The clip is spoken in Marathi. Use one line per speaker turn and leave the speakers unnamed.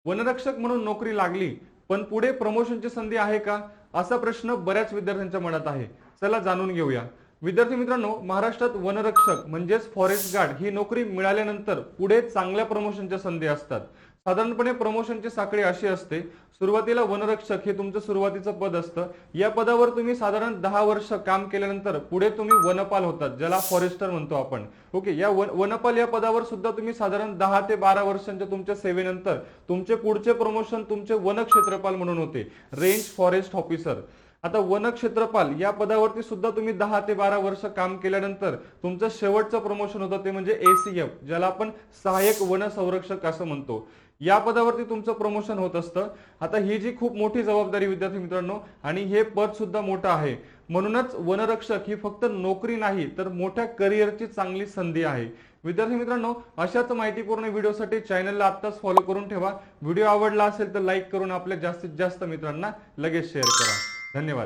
वनरक्षक म्हणून नोकरी लागली, पण पुढे प्रमोशनची संधी आहे का? असा प्रश्न बऱ्याच विद्यार्थ्यांच्या मनात आहे. चला जाणून घेऊया. विद्यार्थी मित्रांनो, महाराष्ट्रात वनरक्षक म्हणजेच फॉरेस्ट गार्ड ही नोकरी मिळाल्यानंतर पुढे चांगल्या प्रमोशनच्या संधी असतात. साधारणपणे प्रमोशनची साखळी अशी असते. सुरुवातीला वनरक्षक हे तुमचं सुरुवातीचं पद असतं. या पदावर तुम्ही साधारण 10 वर्ष काम केल्यानंतर पुढे तुम्ही वनपाल होतात, ज्याला फॉरेस्टर म्हणतो आपण. ओके, या वनपाल या पदावर सुद्धा तुम्ही साधारण 10 ते 12 वर्षांच्या तुमच्या सेवेनंतर तुमचे पुढचे प्रमोशन तुमचे वनक्षेत्रपाल म्हणून होते, रेंज फॉरेस्ट ऑफिसर. आता वनक्षेत्रपाल या पदावरती सुद्धा तुम्ही 10 ते 12 वर्ष काम केल्यानंतर तुमचं शेवटचं प्रमोशन होतं ते म्हणजे ACF, ज्याला आपण सहाय्यक वन संरक्षक असं म्हणतो. या पदावरती तुमचं प्रमोशन होत असतं. आता ही जी खूप मोठी जबाबदारी विद्यार्थी मित्रांनो, आणि हे पद सुद्धा मोठं आहे. म्हणूनच वनरक्षक ही फक्त नोकरी नाही, तर मोठ्या करिअरची चांगली संधी आहे. विद्यार्थी मित्रांनो, अशाच माहितीपूर्ण व्हिडिओसाठी चॅनलला आत्ताच फॉलो करून ठेवा. व्हिडिओ आवडला असेल तर लाईक करून आपल्या जास्तीत जास्त मित्रांना लगेच शेअर करा. धन्यवाद.